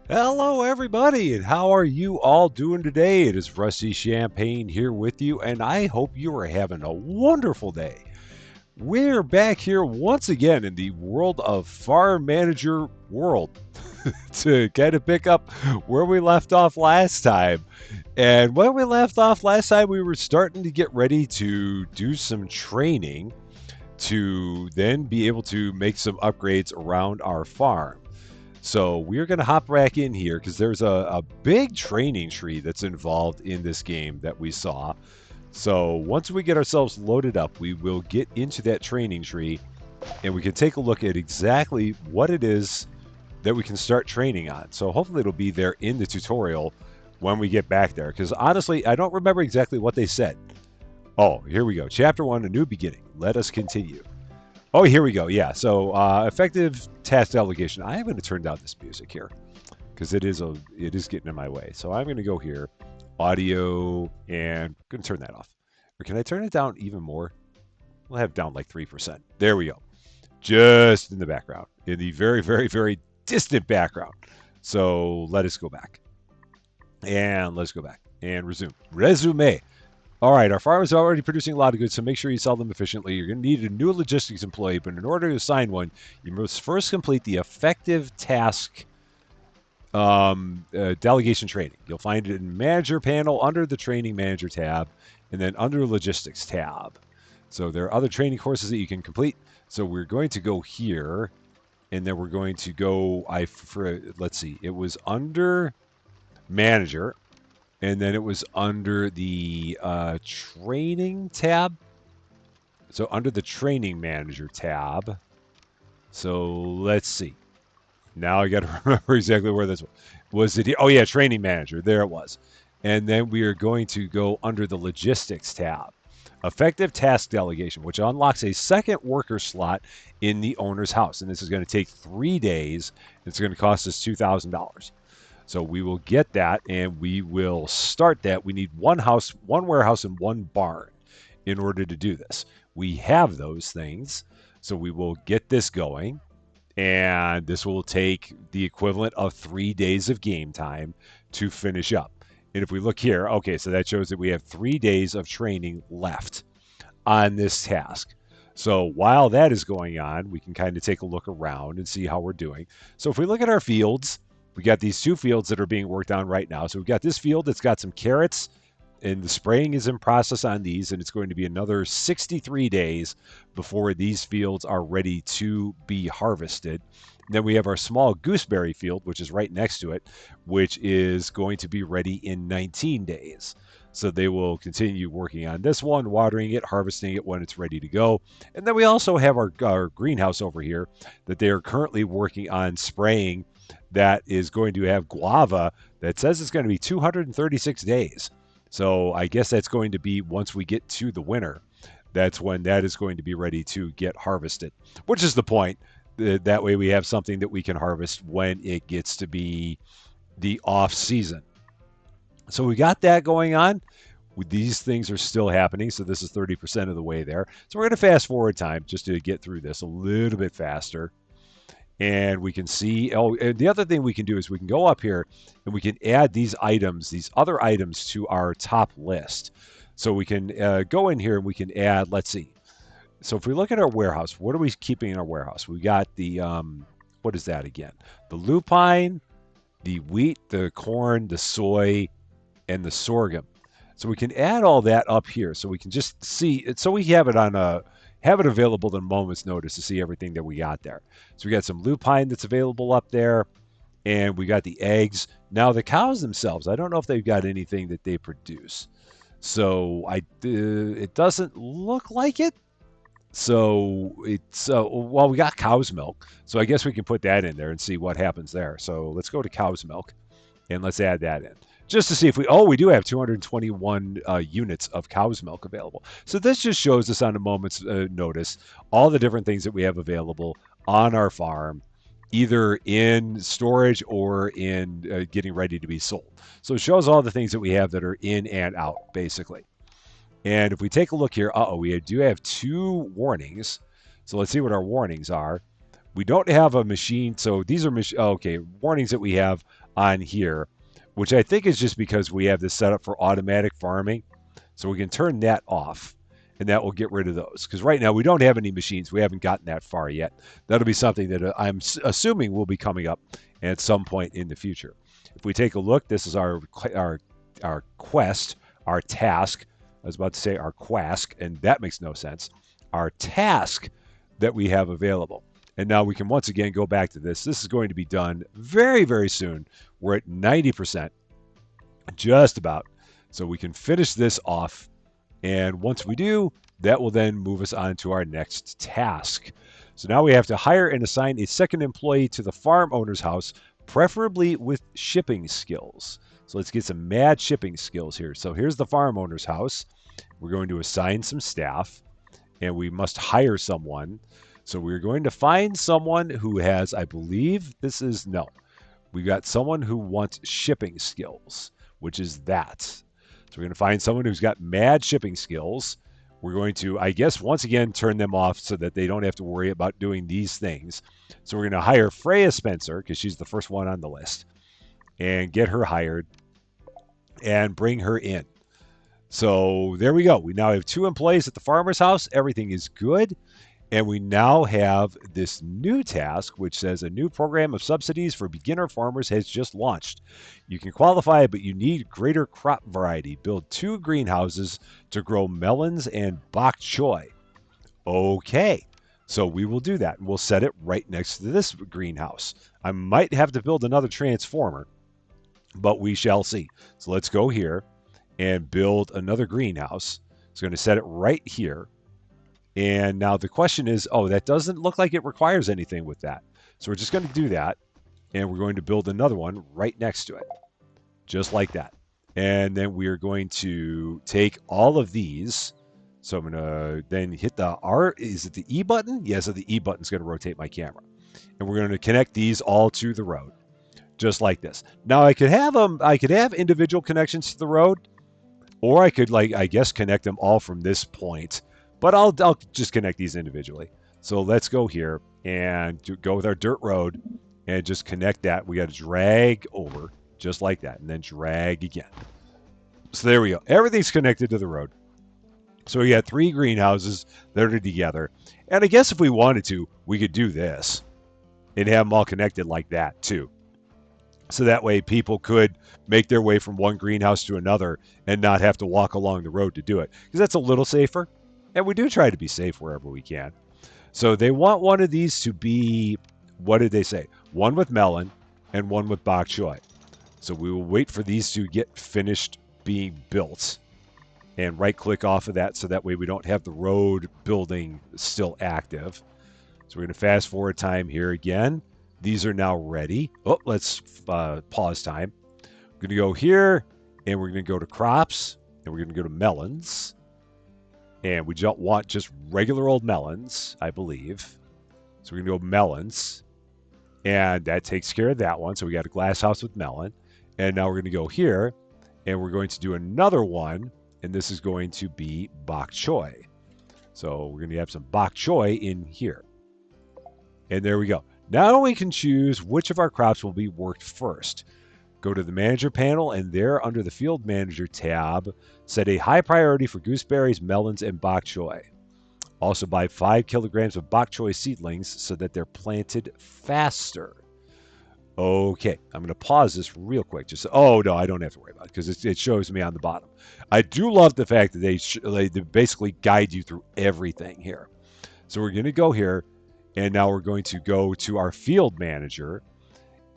Hello, everybody, and how are you all doing today? It is Rusty Champaign here with you, and I hope you are having a wonderful day. We're back here once again in the world of Farm Manager World to kind of pick up where we left off last time. And when we left off last time, we were starting to get ready to do some training to then be able to make some upgrades around our farm. So we're going to hop back in here because there's a big training tree that's involved in this game that we saw. So once we get ourselves loaded up, we will get into that training tree and we can take a look at exactly what it is that we can start training on. So hopefully it'll be there in the tutorial when we get back there. Because honestly, I don't remember exactly what they said. Oh, here we go. Chapter 1, A New Beginning. Let us continue. Oh, here we go. Yeah. So effective task delegation. I am going to turn down this music here because it is getting in my way. So I'm going to go here, audio, and I'm going to turn that off. Or can I turn it down even more? We'll have it down like 3%. There we go. Just in the background, in the very, very, very distant background. So let us go back. And let's go back and resume. Resume. All right, our farm is already producing a lot of goods, so make sure you sell them efficiently. You're going to need a new logistics employee, but in order to assign one, you must first complete the effective task delegation training. You'll find it in Manager panel under the Training Manager tab, and then under Logistics tab. So there are other training courses that you can complete. So we're going to go here, and then we're going to go. Let's see. It was under Manager, and then it was under the training tab. So under the training manager tab. So let's see. Now I got to remember exactly where this was. It? Oh yeah, training manager. There it was. And then we are going to go under the logistics tab. Effective task delegation, which unlocks a second worker slot in the owner's house. And this is going to take 3 days. It's going to cost us $2,000. So we will get that and we will start that. We need one house, one warehouse, and one barn in order to do this. We have those things. So we will get this going. And this will take the equivalent of 3 days of game time to finish up. And if we look here, okay, so that shows that we have 3 days of training left on this task. So while that is going on, we can kind of take a look around and see how we're doing. So if we look at our fields, we got these 2 fields that are being worked on right now. So we've got this field that's got some carrots, and the spraying is in process on these, and it's going to be another 63 days before these fields are ready to be harvested. And then we have our small gooseberry field, which is right next to it, which is going to be ready in 19 days. So they will continue working on this one, watering it, harvesting it when it's ready to go. And then we also have our greenhouse over here that they are currently working on spraying, that is going to have guava that says it's going to be 236 days. So I guess that's going to be once we get to the winter. That's when that is going to be ready to get harvested, which is the point. That way we have something that we can harvest when it gets to be the off season. So we got that going on. These things are still happening. So this is 30% of the way there. So we're going to fast forward time just to get through this a little bit faster. And we can see, oh, and the other thing we can do is we can go up here and we can add these items, these other items to our top list. So we can go in here and we can add, let's see. So if we look at our warehouse, what are we keeping in our warehouse? We got the, what is that again? The lupine, the wheat, the corn, the soy, and the sorghum. So we can add all that up here. So we can just see it. So we have it on a, have it available at a moment's notice to see everything that we got there. So we got some lupine that's available up there, and we got the eggs. Now the cows themselves, I don't know if they've got anything that they produce. So it doesn't look like it. So it's well, we got cow's milk, so I guess we can put that in there and see what happens there. So let's go to cow's milk, and let's add that in just to see if we do have 221 units of cow's milk available. So this just shows us on a moment's notice all the different things that we have available on our farm, either in storage or in getting ready to be sold. So it shows all the things that we have that are in and out, basically. And if we take a look here, we do have 2 warnings. So let's see what our warnings are. We don't have a machine, so these are warnings that we have on here, which I think is just because we have this set up for automatic farming. So we can turn that off, and that will get rid of those. Because right now we don't have any machines. We haven't gotten that far yet. That'll be something that I'm assuming will be coming up at some point in the future. If we take a look, this is our quest, our task. I was about to say our quask, and that makes no sense. Our task that we have available. And now we can once again go back to this. This is going to be done very, very soon. We're at 90%, just about. So we can finish this off. And once we do, that will then move us on to our next task. So now we have to hire and assign a second employee to the farm owner's house, preferably with shipping skills. So let's get some mad shipping skills here. So here's the farm owner's house. We're going to assign some staff, and we must hire someone. So we're going to find someone who has, I believe this is, no. We got someone who wants shipping skills, which is that. So we're going to find someone who's got mad shipping skills. We're going to, I guess, once again, turn them off so that they don't have to worry about doing these things. So we're going to hire Freya Spencer, because she's the first one on the list, and get her hired and bring her in. So there we go. We now have 2 employees at the farmer's house. Everything is good. And we now have this new task, which says a new program of subsidies for beginner farmers has just launched. You can qualify, but you need greater crop variety. Build 2 greenhouses to grow melons and bok choy. Okay, so we will do that. And we'll set it right next to this greenhouse. I might have to build another transformer, but we shall see. So let's go here and build another greenhouse. It's going to set it right here. And now the question is, oh, that doesn't look like it requires anything with that. So we're just going to do that. And we're going to build another one right next to it. Just like that. And then we are going to take all of these. So I'm going to then hit the R. Is it the E button? Yeah, so the E button is going to rotate my camera. And we're going to connect these all to the road. Just like this. Now I could have individual connections to the road. Or I could, like, I guess, connect them all from this point. But I'll just connect these individually. So let's go here and go with our dirt road and just connect that. We got to drag over just like that and then drag again. So there we go. Everything's connected to the road. So we got 3 greenhouses that are together. And I guess if we wanted to, we could do this and have them all connected like that too. So that way people could make their way from one greenhouse to another and not have to walk along the road to do it. Because that's a little safer. And we do try to be safe wherever we can. So they want one of these to be, what did they say? One with melon and one with bok choy. So we will wait for these to get finished being built and right click off of that so that way we don't have the road building still active. So we're going to fast forward time here again. These are now ready. Oh, let's pause time. We're going to go here and we're going to go to crops and we're going to go to melons. And we don't want just regular old melons, I believe. So we're going to go melons. And that takes care of that one. So we got a glass house with melon. And now we're going to go here. And we're going to do another one. And this is going to be bok choy. So we're going to have some bok choy in here. And there we go. Now we can choose which of our crops will be worked first. Go to the manager panel and there under the field manager tab, set a high priority for gooseberries, melons, and bok choy. Also buy 5 kilograms of bok choy seedlings so that they're planted faster. Okay, I'm going to pause this real quick. Oh, no, I don't have to worry about it because it shows me on the bottom. I do love the fact that they basically guide you through everything here. So we're going to go here, and now we're going to go to our field manager.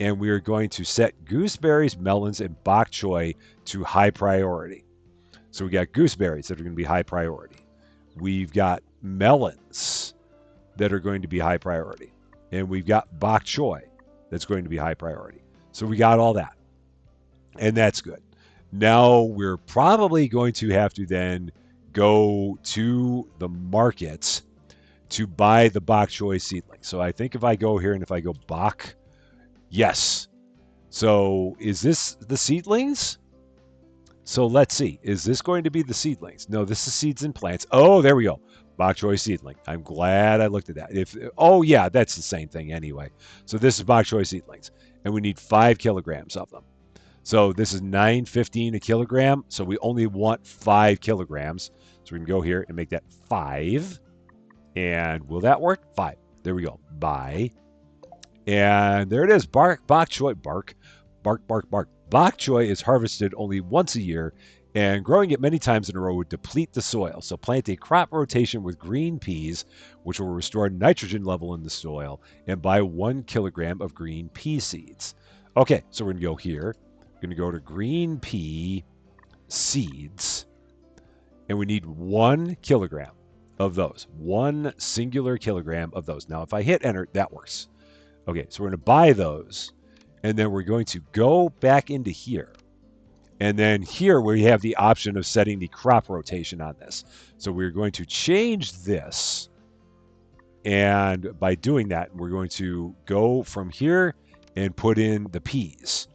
And we are going to set gooseberries, melons, and bok choy to high priority. So we got gooseberries that are going to be high priority. We've got melons that are going to be high priority. And we've got bok choy that's going to be high priority. So we got all that. And that's good. Now we're probably going to have to then go to the markets to buy the bok choy seedling. So I think if I go here and if I go bok, yes. So is this the seedlings? So let's see. Is this going to be the seedlings? No, this is seeds and plants. Oh, there we go. Bok choy seedling. I'm glad I looked at that. Oh yeah, that's the same thing anyway. So this is bok choy seedlings, and we need 5 kilograms of them. So this is $9.15 a kilogram. So we only want 5 kilograms. So we can go here and make that 5. And will that work? 5. There we go. Buy. And there it is. Bok choy. Bark. Bok choy is harvested only once a year, and growing it many times in a row would deplete the soil. So plant a crop rotation with green peas, which will restore nitrogen level in the soil, and buy 1 kilogram of green pea seeds. Okay, so we're going to go here. We're going to go to green pea seeds, and we need 1 kilogram of those. 1 singular kilogram of those. Now, if I hit enter, that works. Okay, so we're going to buy those, and then we're going to go back into here. And then here we have the option of setting the crop rotation on this. So we're going to change this. And by doing that, we're going to go from here and put in the peas.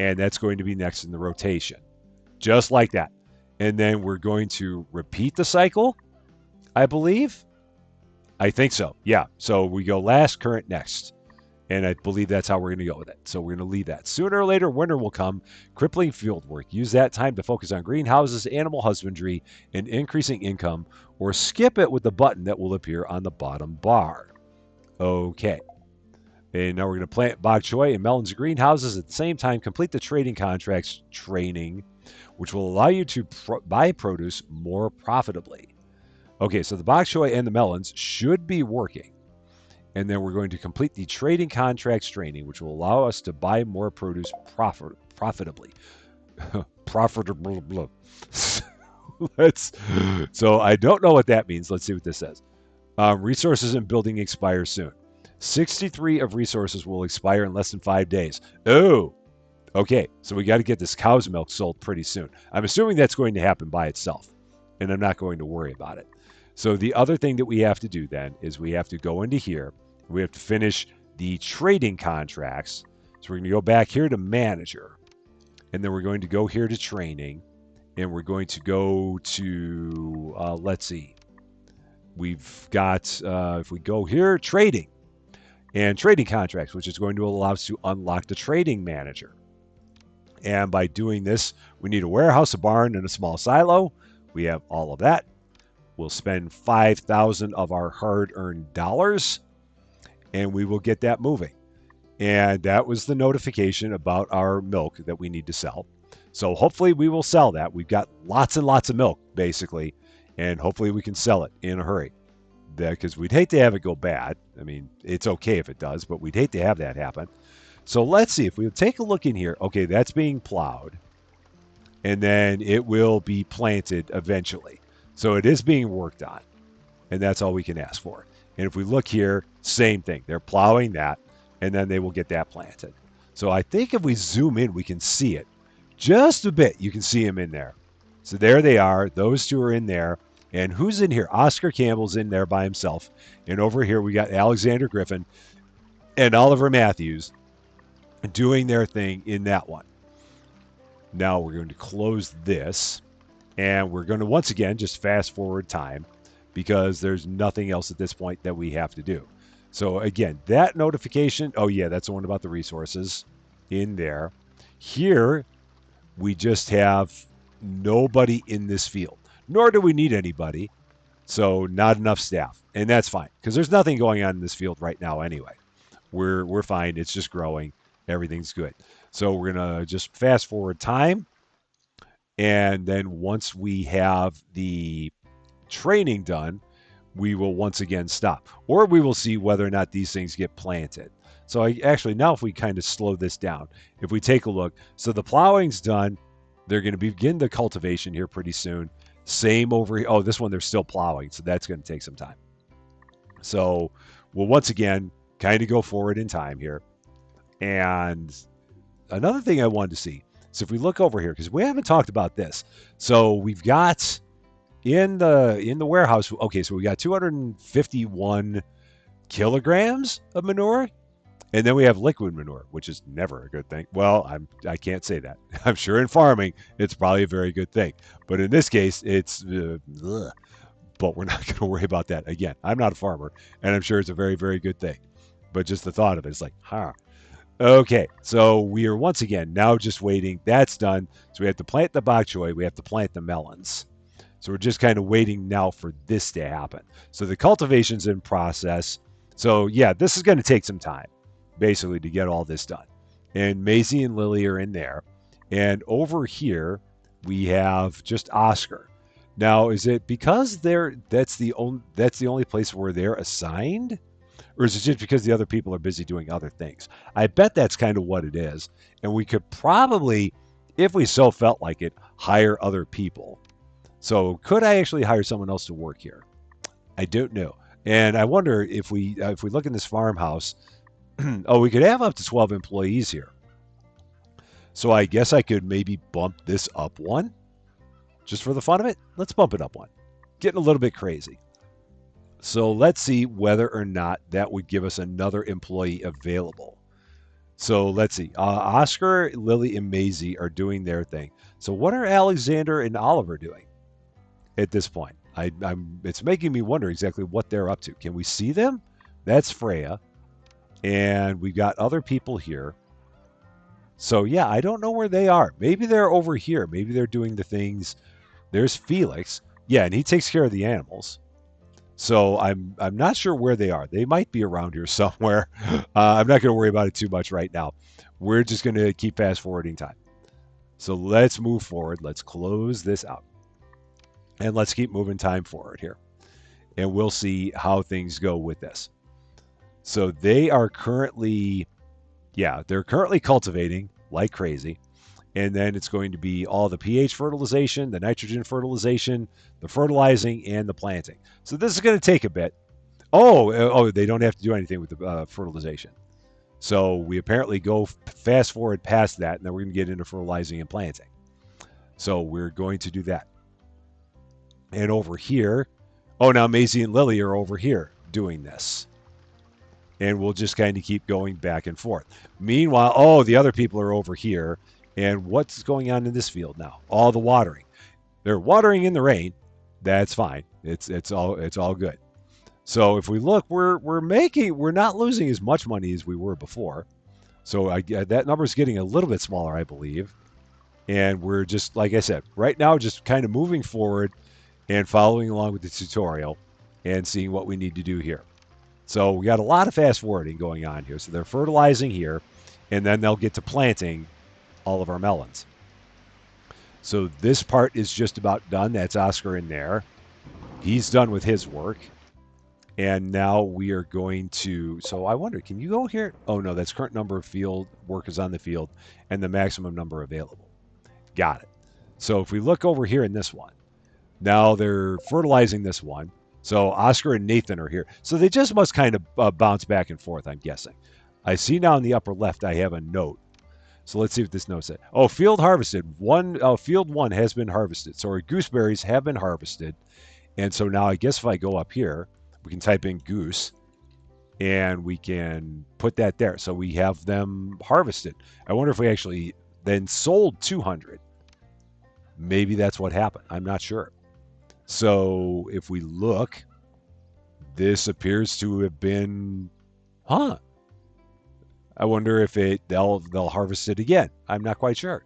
And that's going to be next in the rotation. Just like that. And then we're going to repeat the cycle, I believe. I think so. Yeah. So we go last, current, next. And I believe that's how we're going to go with it. So we're going to leave that. Sooner or later, winter will come. Crippling field work. Use that time to focus on greenhouses, animal husbandry, and increasing income, or skip it with the button that will appear on the bottom bar. Okay. And now we're going to plant bok choy and melons in greenhouses. At the same time, complete the trading contracts training, which will allow you to buy produce more profitably. Okay, so the bok choy and the melons should be working. And then we're going to complete the trading contracts training, which will allow us to buy more produce profitably. Profitably. So I don't know what that means. Let's see what this says. Resources and building expire soon. 63 of resources will expire in less than 5 days. Oh, okay. So we got to get this cow's milk sold pretty soon. I'm assuming that's going to happen by itself, and I'm not going to worry about it. So the other thing that we have to do then is we have to go into here. We have to finish the trading contracts. So we're going to go back here to manager. And then we're going to go here to training. And we're going to go to, let's see. We've got, if we go here, trading. And trading contracts, which is going to allow us to unlock the trading manager. And by doing this, we need a warehouse, a barn, and a small silo. We have all of that. We'll spend 5,000 of our hard-earned dollars, and we will get that moving. And that was the notification about our milk that we need to sell. So hopefully we will sell that. We've got lots and lots of milk, basically, and hopefully we can sell it in a hurry. Because we'd hate to have it go bad. I mean, it's okay if it does, but we'd hate to have that happen. So let's see. If we take a look in here, okay, that's being plowed, and then it will be planted eventually. So it is being worked on, and that's all we can ask for. And if we look here, same thing. They're plowing that, and then they will get that planted. So I think if we zoom in, we can see it just a bit. You can see them in there. So there they are. Those two are in there. And who's in here? Oscar Campbell's in there by himself. And over here, we got Alexander Griffin and Oliver Matthews doing their thing in that one. Now we're going to close this. And we're going to, once again, just fast forward time because there's nothing else at this point that we have to do. So, again, that notification, oh, yeah, that's the one about the resources in there. Here, we just have nobody in this field, nor do we need anybody. So, not enough staff. And that's fine because there's nothing going on in this field right now anyway. We're fine. It's just growing. Everything's good. So, we're going to just fast forward time. And then once we have the training done, we will once again stop. Or we will see whether or not these things get planted. So actually, now if we kind of slow this down, if we take a look, so the plowing's done. They're going to begin the cultivation here pretty soon. Same over here. Oh, this one they're still plowing, so that's going to take some time. So we'll once again kind of go forward in time here. And another thing I wanted to see. So if we look over here, because we haven't talked about this. So we've got in the warehouse, okay, so we got 251 kilograms of manure, and then we have liquid manure, which is never a good thing. Well, I can't say that. I'm sure in farming, it's probably a very good thing. But in this case, it's but we're not going to worry about that. Again, I'm not a farmer, and I'm sure it's a very, very good thing. But just the thought of it is like, huh. Okay, so we are once again now just waiting. That's done. So we have to plant the bok choy. We have to plant the melons. So we're just kind of waiting now for this to happen. So the cultivation's in process. So yeah, this is going to take some time, basically, to get all this done. And Maisie and Lily are in there. And over here, we have just Oscar. Now, is it because that's the only place where they're assigned? Or is it just because the other people are busy doing other things? I bet that's kind of what it is. And we could probably, if we so felt like it, hire other people. So could I actually hire someone else to work here? I don't know. And I wonder if we look in this farmhouse, oh, we could have up to 12 employees here. So I guess I could maybe bump this up one just for the fun of it. Let's bump it up one. Getting a little bit crazy. So let's see whether or not that would give us another employee available. So let's see. Oscar, Lily, and Maisie are doing their thing. So what are Alexander and Oliver doing at this point? It's making me wonder exactly what they're up to. Can we see them? That's Freya. And we've got other people here. So yeah, I don't know where they are. Maybe they're over here. Maybe they're doing the things. There's Felix. Yeah, and he takes care of the animals. So I'm not sure where they are. They might be around here somewhere. I'm not going to worry about it too much right now. We're just going to keep fast forwarding time. So let's move forward. Let's close this out. And let's keep moving time forward here. And we'll see how things go with this. So they are currently, they're currently cultivating like crazy. And then it's going to be all the pH fertilization, the nitrogen fertilization, the fertilizing, and the planting. So this is going to take a bit. Oh, they don't have to do anything with the fertilization. So we apparently go fast forward past that, and then we're going to get into fertilizing and planting. So we're going to do that. And over here, now Maisie and Lily are over here doing this. And we'll just kind of keep going back and forth. Meanwhile, the other people are over here. And what's going on in this field now? All the watering. They're watering in the rain. That's fine. It's all good. So if we look, we're not losing as much money as we were before. So that number is getting a little bit smaller, I believe. And we're just, like I said, right now just kind of moving forward and following along with the tutorial and seeing what we need to do here. So we got a lot of fast forwarding going on here. So they're fertilizing here, and then they'll get to planting all of our melons. So this part is just about done. That's Oscar in there. He's done with his work. And now we are going to, so I wonder, can you go here? Oh no, that's current number of field workers on the field and the maximum number available. Got it. So if we look over here in this one, now they're fertilizing this one. So Oscar and Nathan are here. So they just must kind of bounce back and forth, I'm guessing. I see now in the upper left, I have a note. So let's see what this note said. Oh, field harvested. Field 1 has been harvested. So our gooseberries have been harvested. And so now I guess if I go up here, we can type in goose and we can put that there. So we have them harvested. I wonder if we actually then sold 200. Maybe that's what happened. I'm not sure. So if we look, this appears to have been, I wonder if they'll harvest it again. I'm not quite sure.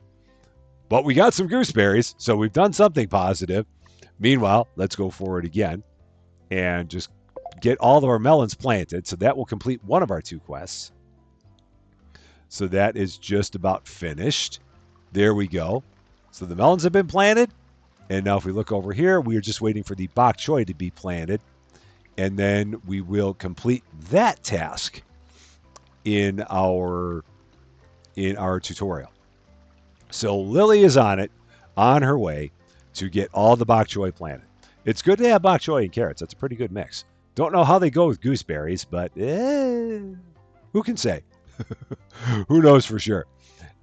But we got some gooseberries, so we've done something positive. Meanwhile, let's go forward again and just get all of our melons planted. So that will complete one of our 2 quests. So that is just about finished. There we go. So the melons have been planted. And now if we look over here, we are just waiting for the bok choy to be planted. And then we will complete that task in our tutorial. So Lily is on her way to get all the bok choy planted. It's good to have bok choy and carrots. That's a pretty good mix. Don't know how they go with gooseberries, but who can say? Who knows for sure?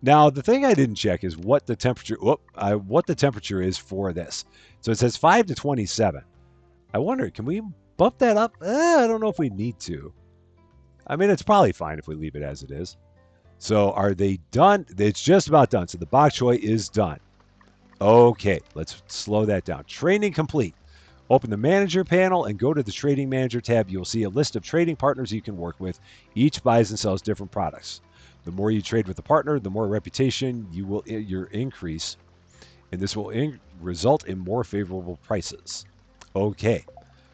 Now, the thing I didn't check is what the temperature is for this. So it says 5 to 27. I wonder, can we bump that up? I don't know if we need to. I mean, it's probably fine if we leave it as it is. So are they done? It's just about done. So the bok choy is done. Okay, let's slow that down. Training complete. Open the manager panel and go to the trading manager tab. You'll see a list of trading partners you can work with. Each buys and sells different products. The more you trade with a partner, the more reputation your increase, and this will result in more favorable prices. Okay,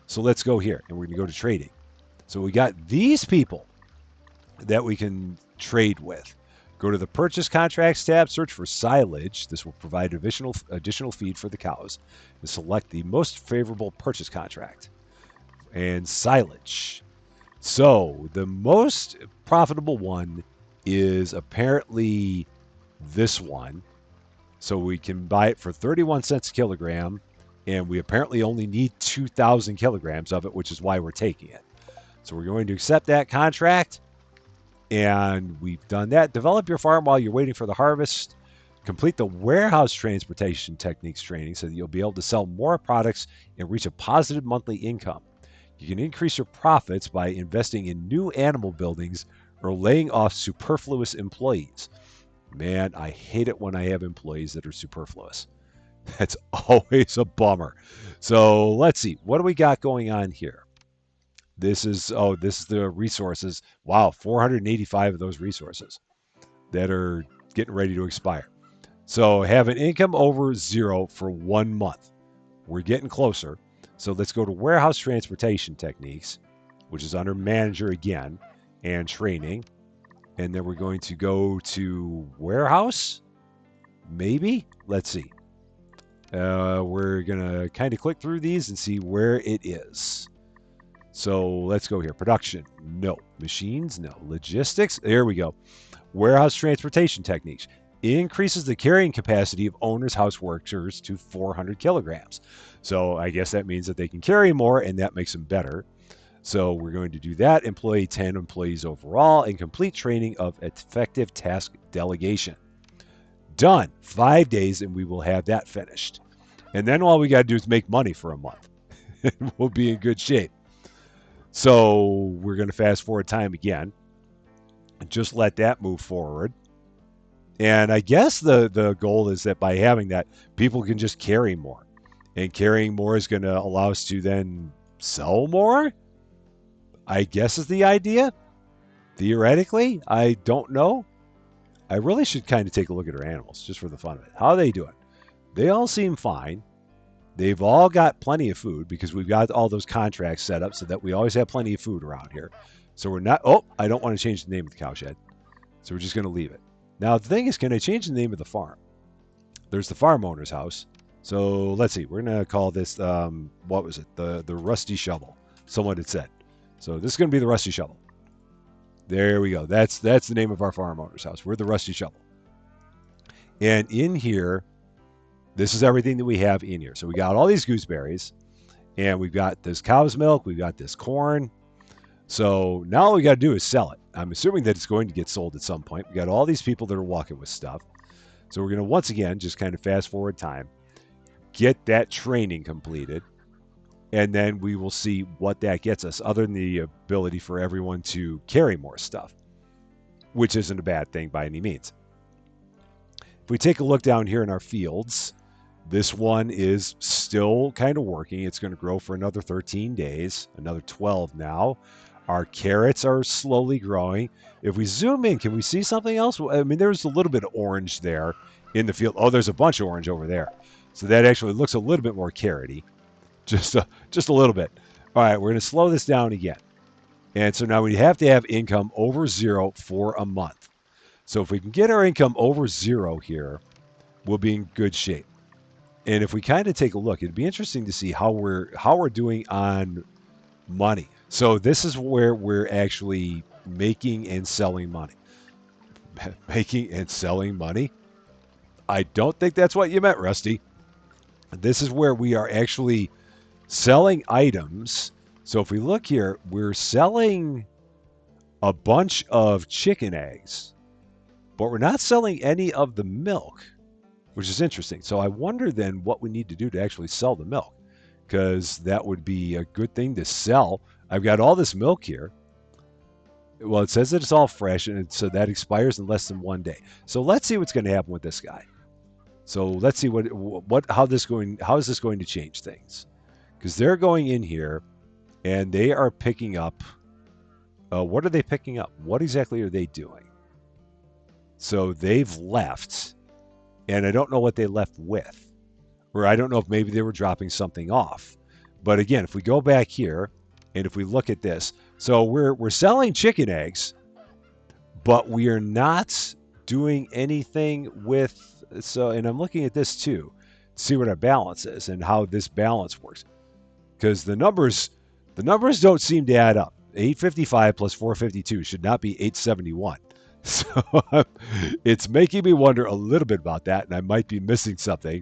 so let's go here, and we're going to go to trading. So we got these people that we can trade with. Go to the purchase contracts tab, search for silage. This will provide additional feed for the cows. And select the most favorable purchase contract and silage. So the most profitable one is apparently this one. So we can buy it for 31 cents a kilogram, and we apparently only need 2,000 kilograms of it, which is why we're taking it. So we're going to accept that contract. And we've done that. Develop your farm while you're waiting for the harvest. Complete the warehouse transportation techniques training so that you'll be able to sell more products and reach a positive monthly income. You can increase your profits by investing in new animal buildings or laying off superfluous employees. Man, I hate it when I have employees that are superfluous. That's always a bummer. So let's see. What do we got going on here? This is the resources. Wow, 485 of those resources that are getting ready to expire. So have an income over 0 for 1 month. We're getting closer. So let's go to warehouse transportation techniques, which is under manager again, and training. And then we're going to go to warehouse, maybe? Let's see. We're going to kind of click through these and see where it is. So let's go here. Production, no. Machines, no. Logistics, there we go. Warehouse transportation techniques. Increases the carrying capacity of owners' house workers to 400 kilograms. So I guess that means that they can carry more, and that makes them better. So we're going to do that. Employ 10 employees overall, and complete training of effective task delegation. Done. 5 days, and we will have that finished. And then all we got to do is make money for a month. And we'll be in good shape. So we're going to fast forward time again and just let that move forward. And I guess the goal is that by having that, people can just carry more. And carrying more is going to allow us to then sell more, I guess is the idea. Theoretically, I don't know. I really should kind of take a look at our animals just for the fun of it. How are they doing? They all seem fine. They've all got plenty of food because we've got all those contracts set up so that we always have plenty of food around here. So we're not, I don't want to change the name of the cowshed. So we're just going to leave it. Now, the thing is, can I change the name of the farm? There's the farm owner's house. So let's see. We're going to call this, what was it? The Rusty Shovel. Someone had said. So this is going to be the Rusty Shovel. There we go. That's the name of our farm owner's house. We're the Rusty Shovel. And in here, this is everything that we have in here. So we got all these gooseberries, and we've got this cow's milk. We've got this corn. So now all we got to do is sell it. I'm assuming that it's going to get sold at some point. We got all these people that are walking with stuff. So we're going to, once again, just kind of fast forward time, get that training completed, and then we will see what that gets us, other than the ability for everyone to carry more stuff, which isn't a bad thing by any means. If we take a look down here in our fields, this one is still kind of working. It's going to grow for another 13 days, another 12 now. Our carrots are slowly growing. If we zoom in, can we see something else? I mean, there's a little bit of orange there in the field. Oh, there's a bunch of orange over there. So that actually looks a little bit more carroty. Just a little bit. All right, we're going to slow this down again. And so now we have to have income over 0 for a month. So if we can get our income over 0 here, we'll be in good shape. And if we kind of take a look, it'd be interesting to see how we're doing on money. So this is where we're actually making and selling money. Making and selling money? I don't think that's what you meant, Rusty. This is where we are actually selling items. So if we look here, we're selling a bunch of chicken eggs, but we're not selling any of the milk, which is interesting. So I wonder then what we need to do to actually sell the milk, because that would be a good thing to sell. I've got all this milk here. Well, it says that it's all fresh, and so that expires in less than 1 day. So let's see what's going to happen with this guy. So let's see how is this going to change things? because they're going in here and they are picking up. What are they picking up? What exactly are they doing? So they've left, and I don't know what they left with, or I don't know if maybe they were dropping something off. But again, if we go back here and if we look at this, so we're selling chicken eggs, but we are not doing anything with. So, and I'm looking at this too, to see what our balance is and how this balance works, because the numbers don't seem to add up. 855 plus 452 should not be 871. So it's making me wonder a little bit about that, and I might be missing something.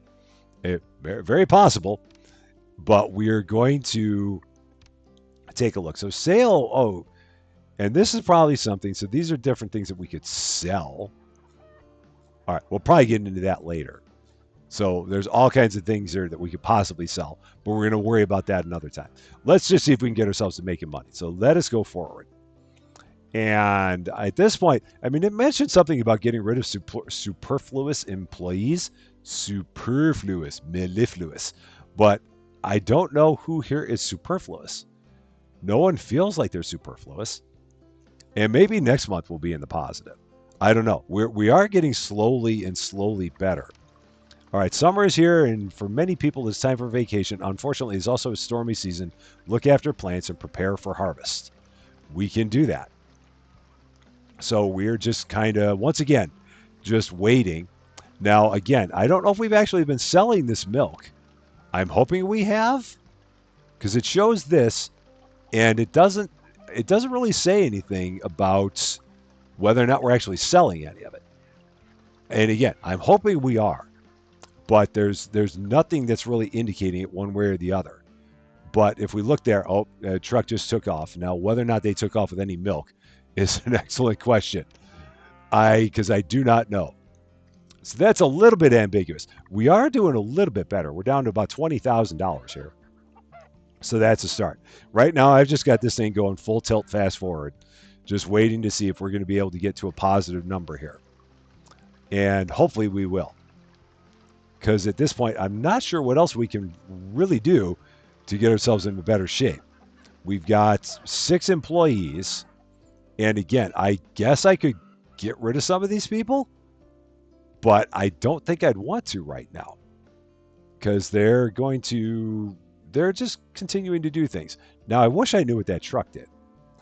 Very possible, but we're going to take a look. So sale, and this is probably something. So these are different things that we could sell. All right, we'll probably get into that later. So there's all kinds of things there that we could possibly sell, but we're going to worry about that another time. Let's just see if we can get ourselves to making money. So let us go forward. And at this point, I mean, it mentioned something about getting rid of superfluous employees, superfluous, mellifluous, but I don't know who here is superfluous. No one feels like they're superfluous. And maybe next month we'll be in the positive. I don't know. We are getting slowly and slowly better. All right, summer is here, and for many people, it's time for vacation. Unfortunately, it's also a stormy season. Look after plants and prepare for harvest. We can do that. So we're just kind of, once again, just waiting. Now, again, I don't know if we've actually been selling this milk. I'm hoping we have, because it shows this, and it doesn't really say anything about whether or not we're actually selling any of it. And again, I'm hoping we are, but there's nothing that's really indicating it one way or the other. But if we look there, a truck just took off. Now, whether or not they took off with any milk is an excellent question. Because I do not know. So that's a little bit ambiguous. We are doing a little bit better. We're down to about $20,000 here. So that's a start. Right now, I've just got this thing going full tilt fast forward, just waiting to see if we're going to be able to get to a positive number here. And hopefully we will. Because at this point, I'm not sure what else we can really do to get ourselves in a better shape. We've got 6 employees. And again, I guess I could get rid of some of these people, but I don't think I'd want to right now. Because they're just continuing to do things. Now, I wish I knew what that truck did.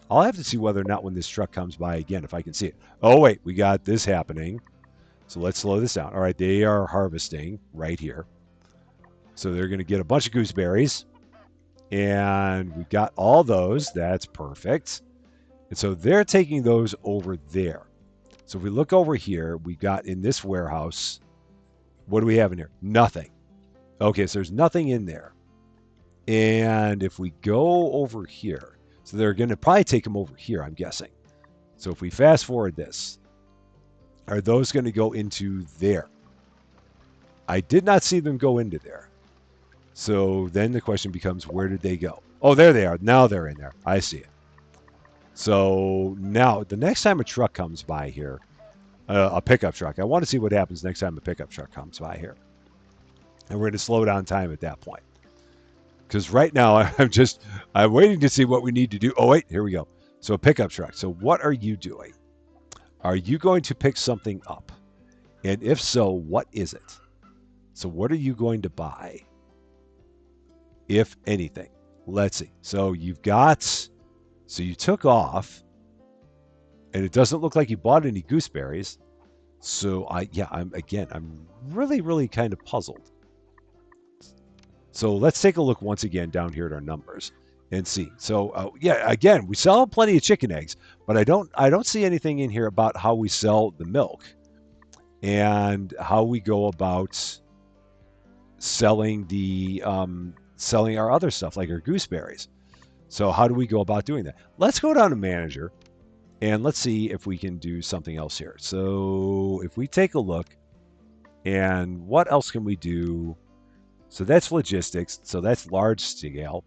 I'll have to see whether or not when this truck comes by again, if I can see it. Oh, wait, we got this happening. So let's slow this down. All right, they are harvesting right here. So they're going to get a bunch of gooseberries. And we've got all those. That's perfect. And so they're taking those over there. So if we look over here, we got in this warehouse, what do we have in here? Nothing. Okay, so there's nothing in there. And if we go over here, so they're going to probably take them over here, I'm guessing. So if we fast forward this, are those going to go into there? I did not see them go into there. So then the question becomes, where did they go? Oh, there they are. Now they're in there. I see it. So now the next time a truck comes by here, a pickup truck, I want to see what happens next time a pickup truck comes by here. And we're going to slow down time at that point. Because right now I'm waiting to see what we need to do. Oh, wait, here we go. So a pickup truck. So what are you doing? Are you going to pick something up? And if so, what is it? So what are you going to buy? If anything. Let's see. So you took off, and it doesn't look like you bought any gooseberries. So I'm really, really kind of puzzled. So let's take a look once again down here at our numbers and see. So again, we sell plenty of chicken eggs, but I don't see anything in here about how we sell the milk and how we go about selling selling our other stuff like our gooseberries. So how do we go about doing that? Let's go down to manager and let's see if we can do something else here. So if we take a look, and what else can we do? So that's logistics. So that's large scale.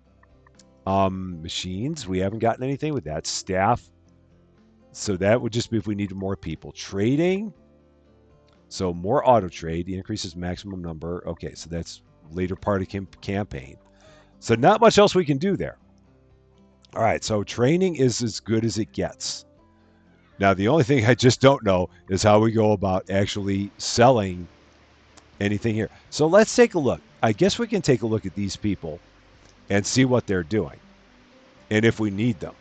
Machines, we haven't gotten anything with that. Staff. So that would just be if we needed more people. Trading. So more auto trade. The increases maximum number. Okay, so that's later part of campaign. So not much else we can do there. All right, so training is as good as it gets. Now, the only thing I just don't know is how we go about actually selling anything here. So let's take a look. I guess we can take a look at these people and see what they're doing and if we need them.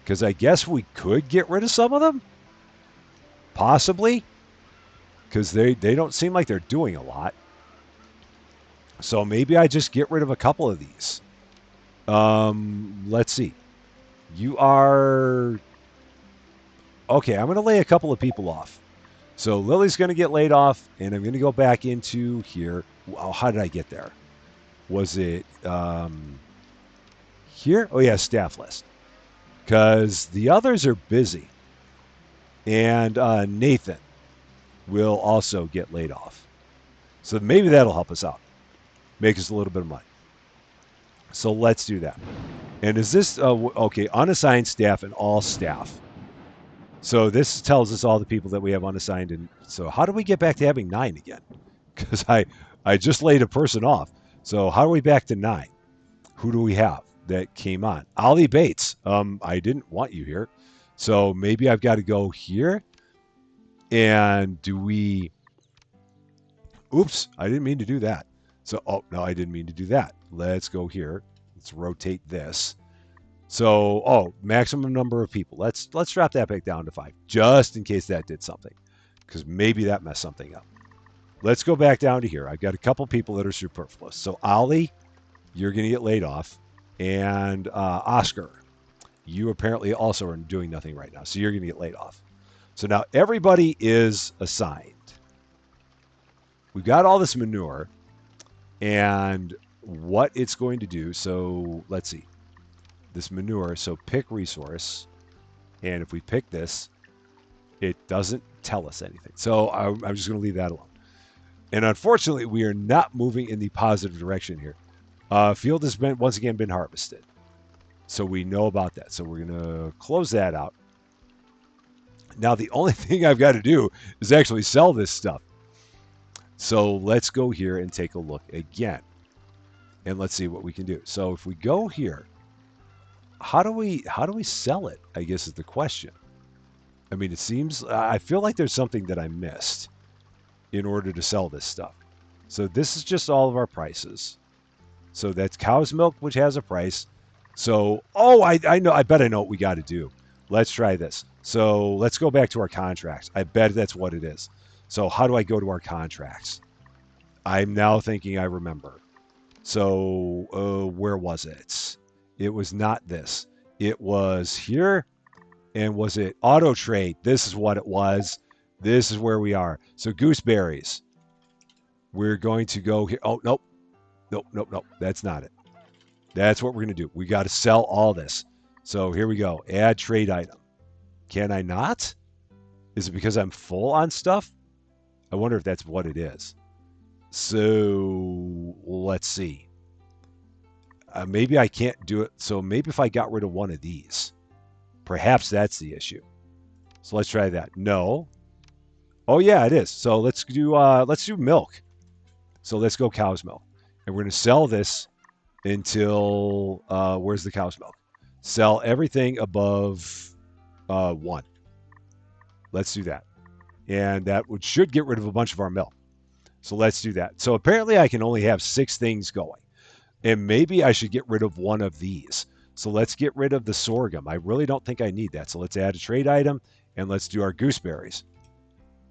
Because I guess we could get rid of some of them, possibly, because they don't seem like they're doing a lot. So maybe I just get rid of a couple of these. Let's see. You are okay. I'm going to lay a couple of people off. So Lily's going to get laid off, and I'm going to go back into here. Oh, how did I get there? Was it here? Oh yeah, staff list. Because the others are busy, and Nathan will also get laid off. So maybe that'll help us out, make us a little bit of money. So let's do that. And is this okay? Unassigned staff and all staff. So this tells us all the people that we have unassigned. And so how do we get back to having 9 again? Because I just laid a person off. So how are we back to 9? Who do we have that came on? Ollie Bates. I didn't want you here. So maybe I've got to go here. And do we... Oops, I didn't mean to do that. So, oh, no, I didn't mean to do that. Let's go here. Let's rotate this. So, oh, maximum number of people. Let's drop that back down to 5, just in case that did something, because maybe that messed something up. Let's go back down to here. I've got a couple people that are superfluous. So, Ollie, you're going to get laid off, and Oscar, you apparently also are doing nothing right now, so you're going to get laid off. So now everybody is assigned. We've got all this manure, and what it's going to do. So let's see. This manure, so pick resource, and if we pick this, it doesn't tell us anything. So I'm just going to leave that alone. And unfortunately, we are not moving in the positive direction here. Field has been once again been harvested, so we know about that. So we're going to close that out. Now the only thing I've got to do is actually sell this stuff. So let's go here and take a look again, and let's see what we can do. So if we go here, how do we sell it, I guess is the question. I mean, it seems, I feel like there's something that I missed in order to sell this stuff. So this is just all of our prices. So that's cow's milk, which has a price. So, oh, I know, I bet I know what we got to do. Let's try this. So let's go back to our contracts. I bet that's what it is. So how do I go to our contracts? I'm now thinking I remember. So where was it? It was not this. It was here. And was it auto trade? This is what it was. This is where we are. So gooseberries. We're going to go here. Oh, nope. Nope. That's not it. That's what we're going to do. We got to sell all this. So here we go. Add trade item. Can I not? Is it because I'm full on stuff? I wonder if that's what it is. So let's see. Maybe I can't do it. So maybe if I got rid of one of these, perhaps that's the issue. So let's try that. No. Oh yeah, it is. So let's do milk. So let's go cow's milk, and we're going to sell this until where's the cow's milk? Sell everything above 1. Let's do that, and that should get rid of a bunch of our milk. So let's do that. So apparently I can only have 6 things going, and maybe I should get rid of one of these. So let's get rid of the sorghum. I really don't think I need that. So let's add a trade item, and let's do our gooseberries.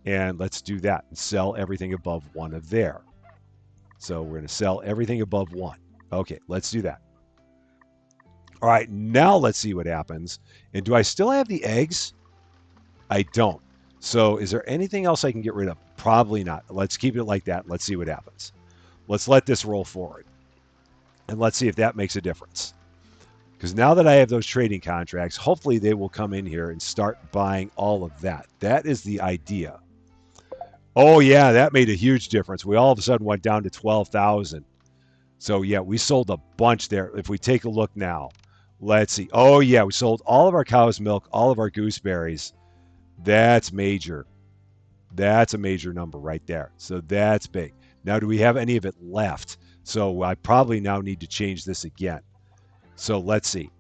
And let's do that and sell everything above 1 of there. So we're going to sell everything above 1. Okay, let's do that. All right, now let's see what happens. And do I still have the eggs? I don't. So is there anything else I can get rid of? Probably not. Let's keep it like that. Let's see what happens. Let's let this roll forward. And let's see if that makes a difference. Because now that I have those trading contracts, hopefully they will come in here and start buying all of that. That is the idea. Oh, yeah, that made a huge difference. We all of a sudden went down to 12,000. So, yeah, we sold a bunch there. If we take a look now, let's see. Oh, yeah, we sold all of our cow's milk, all of our gooseberries. That's major. That's a major number right there. So that's big. Now, do we have any of it left? So I probably now need to change this again. So let's see.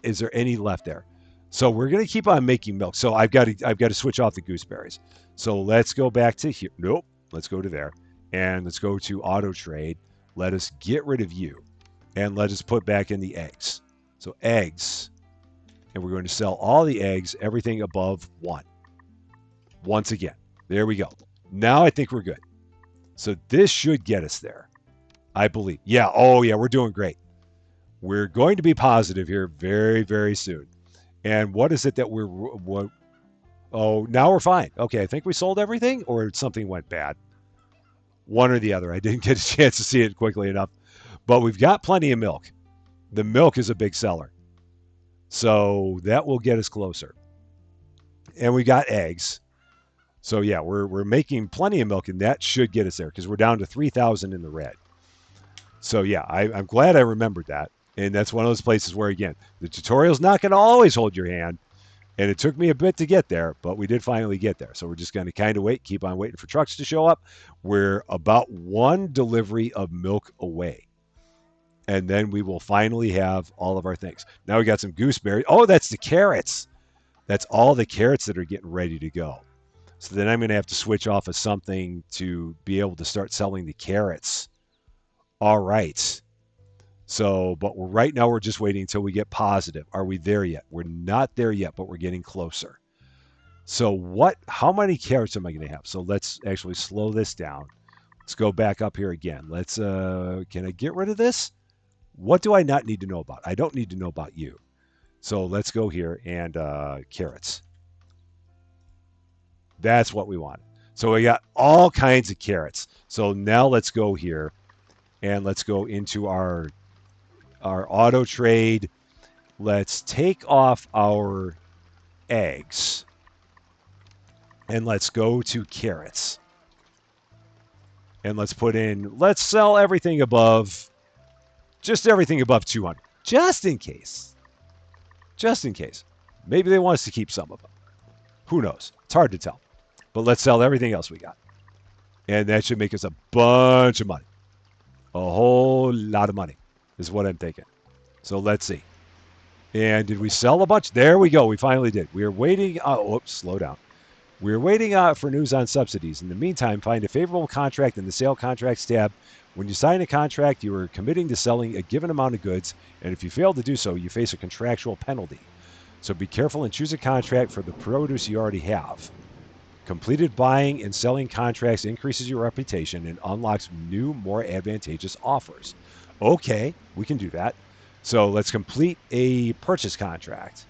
Is there any left there? So we're going to keep on making milk. So I've got to switch off the gooseberries. So let's go back to here. Nope. Let's go to there. And let's go to auto trade. Let us get rid of you. And let us put back in the eggs. So eggs. And we're going to sell all the eggs, everything above 1. Once again. There we go. Now I think we're good. So this should get us there, I believe. Yeah. Oh, yeah. We're doing great. We're going to be positive here very, very soon. And what is it that now we're fine. Okay, I think we sold everything or something went bad. One or the other. I didn't get a chance to see it quickly enough. But we've got plenty of milk. The milk is a big seller. So that will get us closer. And we got eggs. So yeah, we're making plenty of milk, and that should get us there because we're down to 3,000 in the red. So yeah, I'm glad I remembered that. And that's one of those places where, again, the tutorial's not going to always hold your hand. And it took me a bit to get there, but we did finally get there. So we're just going to kind of wait, keep on waiting for trucks to show up. We're about 1 delivery of milk away. And then we will finally have all of our things. Now we got some gooseberries. Oh, that's the carrots. That's all the carrots that are getting ready to go. So then I'm going to have to switch off of something to be able to start selling the carrots. All right. So, but right now we're just waiting until we get positive. Are we there yet? We're not there yet, but we're getting closer. So how many carrots am I going to have? So let's actually slow this down. Let's go back up here again. Can I get rid of this? What do I not need to know about? I don't need to know about you. So let's go here and carrots. That's what we want. So we got all kinds of carrots. So now let's go here and let's go into our auto trade. Let's take off our eggs and let's go to carrots. And let's sell everything above, just everything above 200, just in case. Just in case. Maybe they want us to keep some of them. Who knows? It's hard to tell. But let's sell everything else we got. And that should make us a bunch of money. A whole lot of money is what I'm thinking. So let's see. And did we sell a bunch? There we go. We finally did. We are waiting. Oops, slow down. We're waiting for news on subsidies. In the meantime, find a favorable contract in the Sale Contracts tab. When you sign a contract, you are committing to selling a given amount of goods, and if you fail to do so, you face a contractual penalty. So be careful and choose a contract for the produce you already have. Completed buying and selling contracts increases your reputation and unlocks new, more advantageous offers. Okay, we can do that. So let's complete a purchase contract.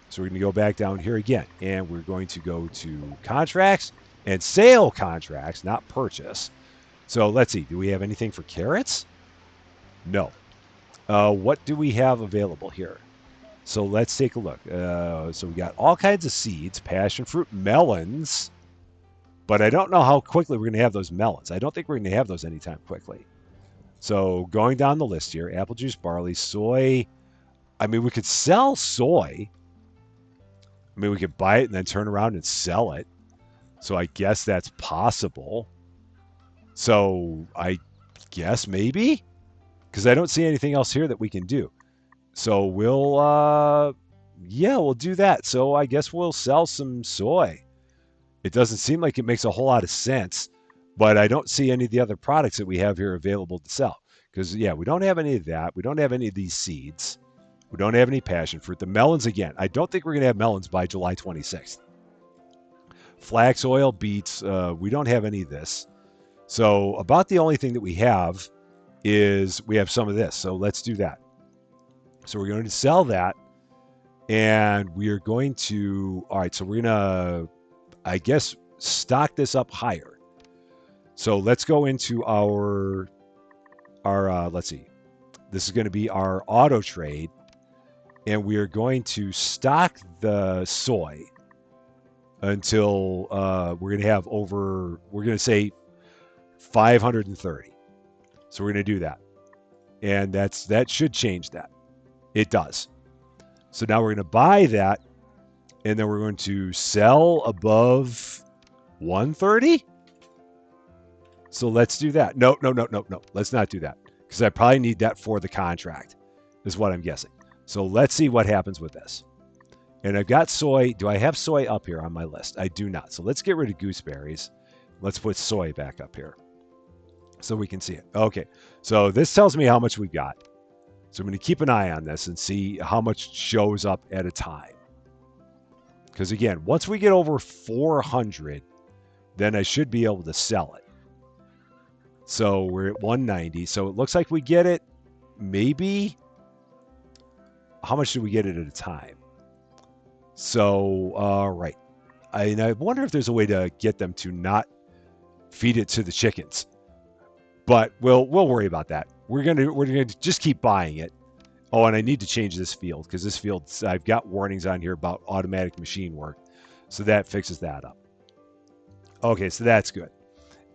So we're going to go back down here again, and we're going to go to contracts and sale contracts, not purchase. So let's see. Do we have anything for carrots? No. What do we have available here? So let's take a look. So we got all kinds of seeds, passion fruit, melons, but I don't know how quickly we're going to have those melons. I don't think we're going to have those anytime quickly. So going down the list here, apple juice, barley, soy. I mean, we could sell soy. I mean, we could buy it and then turn around and sell it. So I guess that's possible. So I guess maybe, because I don't see anything else here that we can do. So we'll do that. So I guess we'll sell some soy. It doesn't seem like it makes a whole lot of sense, but I don't see any of the other products that we have here available to sell. Because, yeah, we don't have any of that. We don't have any of these seeds. We don't have any passion fruit. The melons, again, I don't think we're going to have melons by July 26th. Flax oil, beets, we don't have any of this. So about the only thing that we have is we have some of this. So let's do that. So we're going to sell that, and we are going to, all right, so we're going to, I guess, stock this up higher. So let's go into our let's see. This is going to be our auto trade, and we are going to stock the soy until we're going to have we're going to say 530. So we're going to do that. And that should change that. It does. So now we're going to buy that, and then we're going to sell above 130. So let's do that. No. Let's not do that because I probably need that for the contract, is what I'm guessing. So let's see what happens with this. And I've got soy. Do I have soy up here on my list? I do not. So let's get rid of gooseberries. Let's put soy back up here so we can see it. Okay. So this tells me how much we've got. So I'm going to keep an eye on this and see how much shows up at a time. Because again, once we get over 400, then I should be able to sell it. So we're at 190. So it looks like we get it maybe. How much do we get it at a time? So, right. I wonder if there's a way to get them to not feed it to the chickens. But we'll worry about that. We're gonna just keep buying it. Oh, and I need to change this field because this field, I've got warnings on here about automatic machine work. So that fixes that up. Okay, so that's good.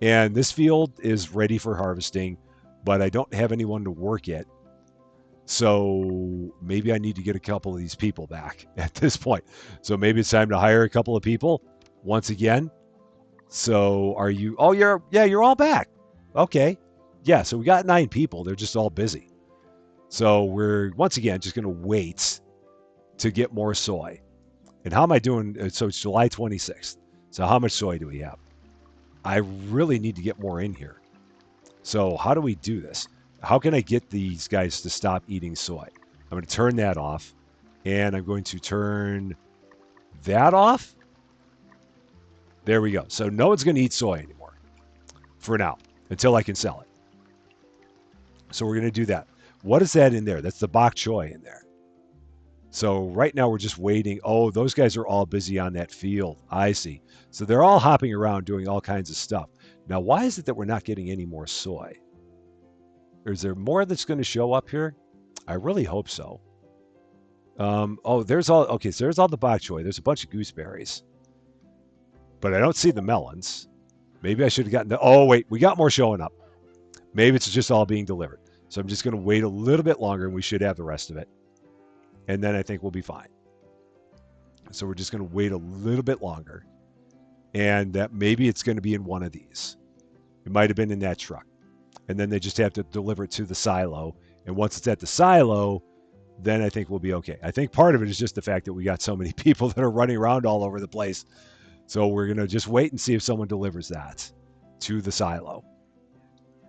And this field is ready for harvesting, but I don't have anyone to work it. So maybe I need to get a couple of these people back at this point. So maybe it's time to hire a couple of people once again. So are you, oh, you're all back. Okay. Yeah, so we got 9 people. They're just all busy. So we're, once again, just going to wait to get more soy. And how am I doing? So it's July 26th. So how much soy do we have? I really need to get more in here. So how do we do this? How can I get these guys to stop eating soy? I'm going to turn that off. And I'm going to turn that off. There we go. So no one's going to eat soy anymore for now until I can sell it. So we're going to do that. What is that in there? That's the bok choy in there. So right now we're just waiting. Oh, those guys are all busy on that field. I see. So they're all hopping around doing all kinds of stuff. Now, why is it that we're not getting any more soy? Or is there more that's going to show up here? I really hope so. Oh, there's all, okay, so there's all the bok choy. There's a bunch of gooseberries. But I don't see the melons. Maybe I should have gotten the, oh, wait, we got more showing up. Maybe it's just all being delivered. So I'm just going to wait a little bit longer and we should have the rest of it. And then I think we'll be fine. So we're just going to wait a little bit longer. And that maybe it's going to be in one of these. It might have been in that truck. And then they just have to deliver it to the silo. And once it's at the silo, then I think we'll be okay. I think part of it is just the fact that we got so many people that are running around all over the place. So we're going to just wait and see if someone delivers that to the silo.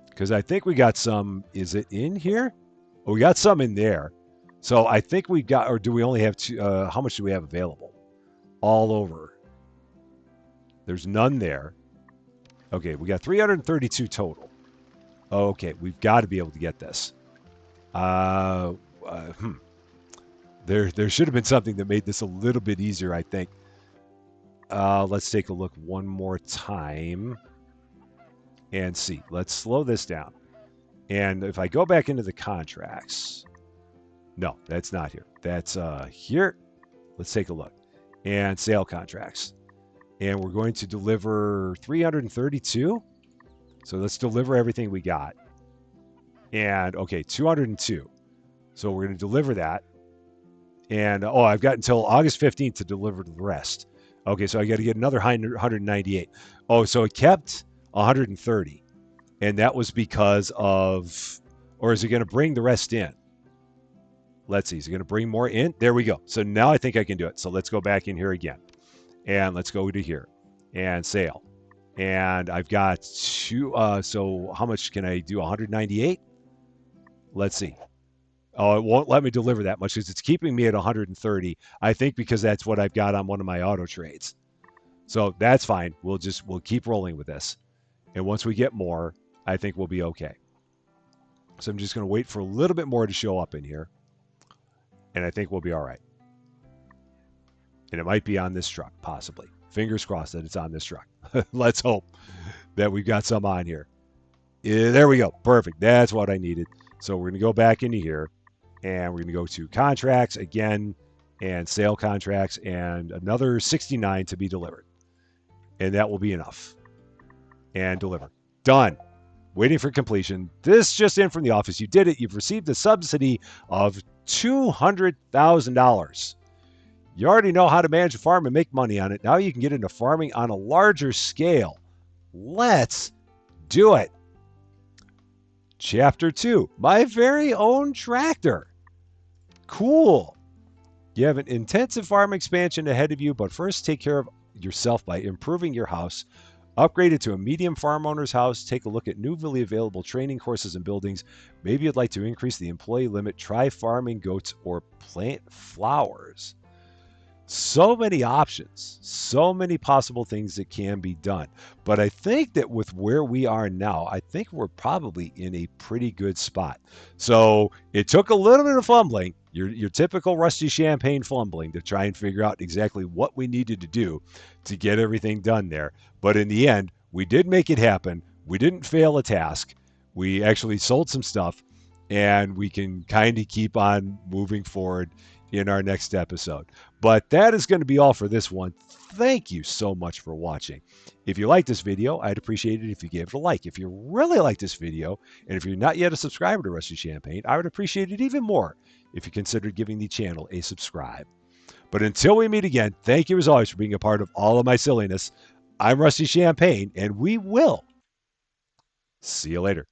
Because I think we got some, is it in here? Oh, we got some in there. So I think we've got, or do we only have two, how much do we have available? All over. There's none there. Okay, we got 332 total. Okay, we've got to be able to get this. There should have been something that made this a little bit easier, I think. Let's take a look one more time and see. Let's slow this down. And if I go back into the contracts, no, that's not here. That's here. Let's take a look. And sale contracts. And we're going to deliver 332. So let's deliver everything we got. And okay, 202. So we're going to deliver that. And oh, I've got until August 15th to deliver the rest. Okay, so I got to get another 198. Oh, so it kept 130. And that was because of, or is it going to bring the rest in? Let's see, is it going to bring more in? There we go. So now I think I can do it. So let's go back in here again. And let's go to here. And sale. And I've got two, so how much can I do? 198? Let's see. Oh, it won't let me deliver that much because it's keeping me at 130. I think because that's what I've got on one of my auto trades. So that's fine. We'll keep rolling with this. And once we get more, I think we'll be okay. So I'm just going to wait for a little bit more to show up in here. And I think we'll be all right. And it might be on this truck, possibly. Fingers crossed that it's on this truck. Let's hope that we've got some on here. Yeah, there we go. Perfect. That's what I needed. So we're going to go back into here. And we're going to go to contracts again. And sale contracts. And another 69 to be delivered. And that will be enough. And deliver. Done. Waiting for completion. This just in from the office. You did it. You've received a subsidy of $200,000. You already know how to manage a farm and make money on it. Now you can get into farming on a larger scale. Let's Do it. Chapter 2, my very own tractor. Cool. You have an intensive farm expansion ahead of you, but first take care of yourself by improving your house. Upgrade it to a medium farm owner's house. Take a look at newly available training courses and buildings. Maybe you'd like to increase the employee limit. Try farming goats or plant flowers. So many options, so many possible things that can be done. But I think that with where we are now, I think we're probably in a pretty good spot. So it took a little bit of fumbling, your typical Rusty Champaign fumbling, to try and figure out exactly what we needed to do to get everything done there. But in the end, we did make it happen. We didn't fail a task. We actually sold some stuff, and we can kind of keep on moving forward in our next episode. But that is going to be all for this one. Thank you so much for watching. If you like this video, I'd appreciate it if you gave it a like. If you really like this video, and if you're not yet a subscriber to Rusty Champaign, I would appreciate it even more if you considered giving the channel a subscribe. But until we meet again, thank you as always for being a part of all of my silliness. I'm Rusty Champaign, and we will see you later.